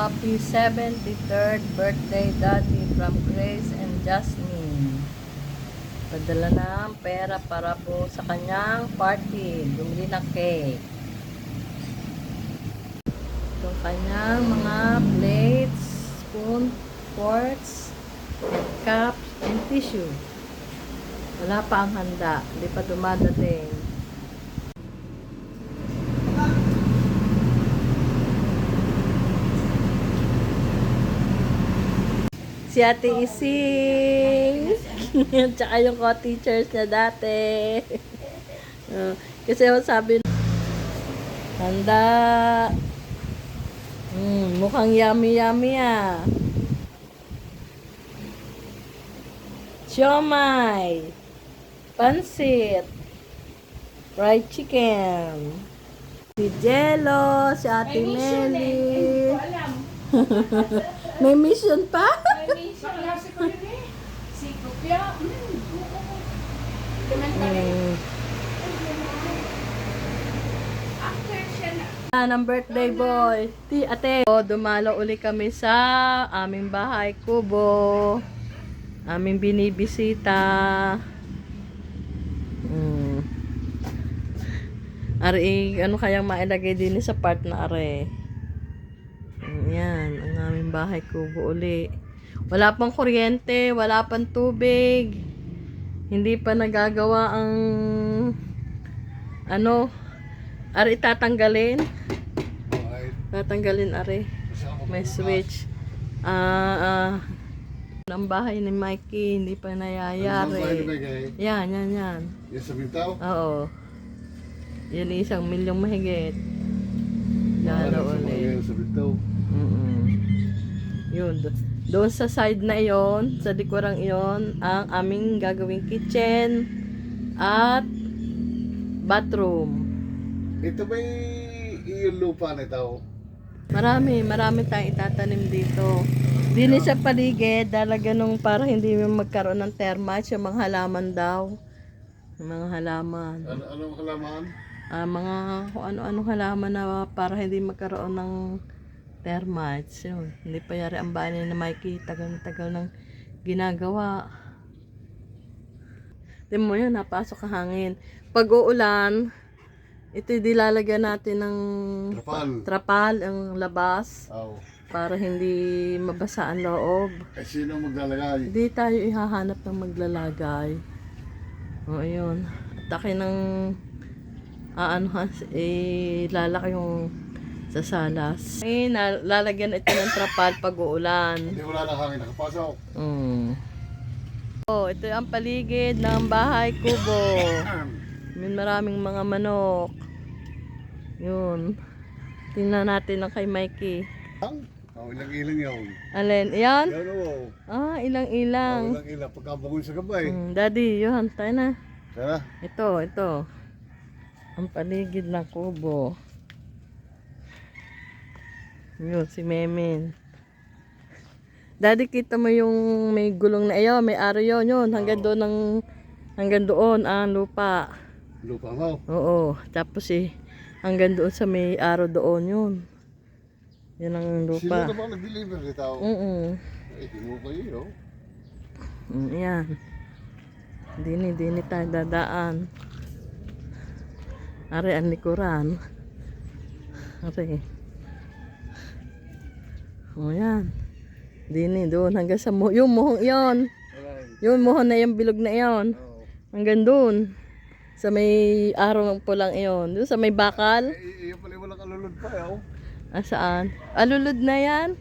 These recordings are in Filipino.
Happy 73rd birthday, Daddy, from Grace and Jasmine. Padala ng pera para po sa kanyang party. Bumili ng cake. Itong kanyang mga plates, spoon, forks, cups, and tissue. Wala pa ang handa. Hindi pa dumadating. Si Ate Ising. Tsaka yung co-teachers niya dati. Kasi sabi, handa. Mukhang yummy ah. Siomay. Pansit. Fried chicken. Si Jello. Si Ate Meli. May mission pa? Si Kupya. Ng birthday boy. Ate, dumalo uli kami sa aming bahay kubo. Aming binibisita. Are, ano kayang mailagay din sa part na are? Yan, ang aming bahay kubo uli. Wala pang kuryente, wala pang tubig. Hindi pa nagagawa ang ano, are tatanggalin. Tatanggalin are. May switch. Ang bahay ni Mikey, hindi pa nayayari. Yan. Yan sa bitaw? Oo. Yan 1 milyong mahigit. Lalo ulit. Sa bitaw. Yun. Doon sa side na iyon, sa likurang iyon, ang aming gagawing kitchen at bathroom. Ito ba yung lupa na ito? Marami tayong itatanim dito. Dini sa paligid, dalaga nung para hindi magkaroon ng termites, yung mga halaman daw. Yung mga halaman. Anong halaman? Mga kung ano-anong halaman na para hindi magkaroon ng termites. Yun. Hindi pa yari ang bahay na Mikey. Tagal ng ginagawa. Tingnan mo yun, napasok ang hangin. Pag uulan, ito dilalagyan natin ng trapal ang labas. Para hindi mabasa ang loob. Sino maglalagay? Hindi tayo ihahanap ng maglalagay. O, ayun. Atake ng lalaki yung sa salas. Lalagyan ito ng trapal pag uulan. Hindi wala lang hangin nakapasok. Ito ang paligid ng bahay kubo. May maraming mga manok. Yun. Tingnan natin ang kay Mikey. Ilang-ilang yun. Alin? Yan? Yan Ilang-ilang. ilang-ilang. Pagkabangon sa gabay. Daddy, yun. Tayo na. Tara. Ito. Ang paligid ng kubo. Yun, si Memin. Daddy, kita mo yung may gulong na iyo, may aro yun. Hanggang doon ang lupa. Lupa mo? Oo. Tapos hanggang doon sa may aro doon yun. Yan ang lupa. Sino na ba nag-deliver dito? Hindi mo kayo. Yan. Dini tayo dadaan. Are ang likuran. Are. Yan. Dini doon hanggang sa yung muhong iyon. Yung muhong na yung bilog na iyon. Hanggang doon. Sa may araw pulang iyon. Doon sa may bakal. Iyon pala walang alulod pa yun. Saan? Alulod na yan.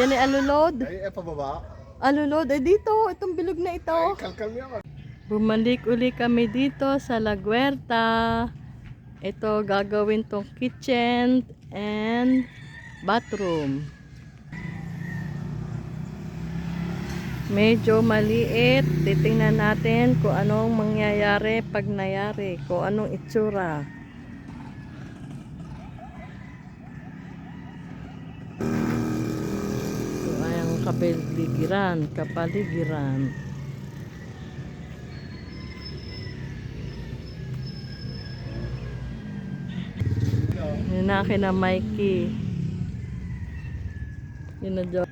Yan ay alulod. Pababa. Alulod. Dito. Itong bilog na ito. Kalkal yan. Bumalik uli kami dito sa La Huerta. Ito gagawin tong kitchen and bathroom. Medyo maliit. Titingnan natin kung anong mangyayari pag nayari. Kung anong itsura. Ito ay ang kapaligiran. Yun na kina Mikey. Yun na dyan.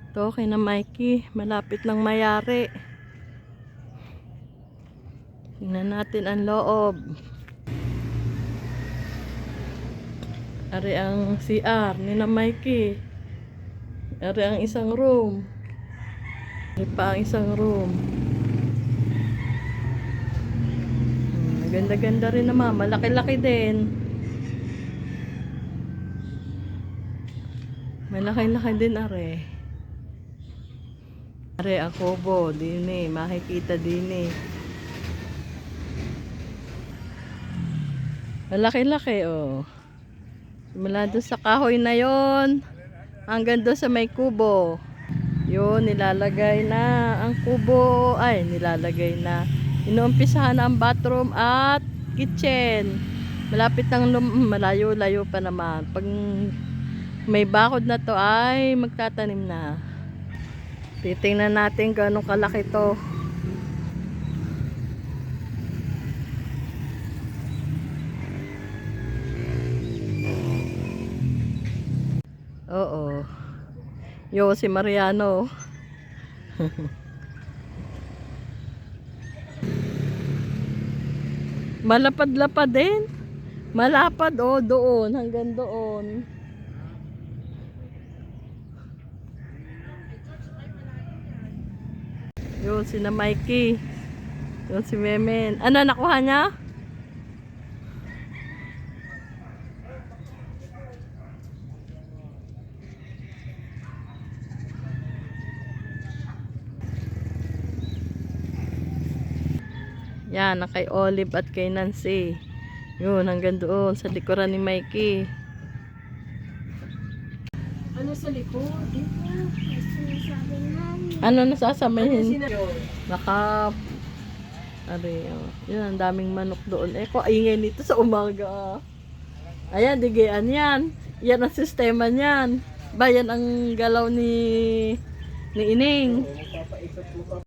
Ito, kay na Mikey. Malapit ng mayari. Tingnan natin ang loob. Ari ang CR ni na Mikey. Ari ang isang room. Ari pa ang isang room. Ganda-ganda rin naman. Malaki-laki din. Malaki-laki din are. Are ang kubo. Din eh. Makikita din eh. Malaki-laki oh. Simula doon sa kahoy na yon hanggang doon sa may kubo. Yun, nilalagay na ang kubo. Ay, nilalagay na. Inuumpisahan na ang bathroom at kitchen. Malapit ng malayo-layo pa naman. Pag may bakod na to ay magtatanim na. Titingnan natin kung anong kalaki to. Oo. Yo, si Mariano. Malapad-lapad din. Malapad oh, doon. Hanggang doon. Yun, si na Mikey. Yun, si Memen. Ano, nakuha niya? Yan, na kay Olive at kay Nancy. Yun, hanggang doon sa likuran ni Mikey. Ano sa likod? Dito. Sinasabi namin. Ano nasasabihin? Baka ari, oh. Yun, ang daming manok doon. Eh, ko ingay nito sa umaga. Ayan, digian yan. Yan ang sistema niyan. Ba, yan ang galaw ni Ining.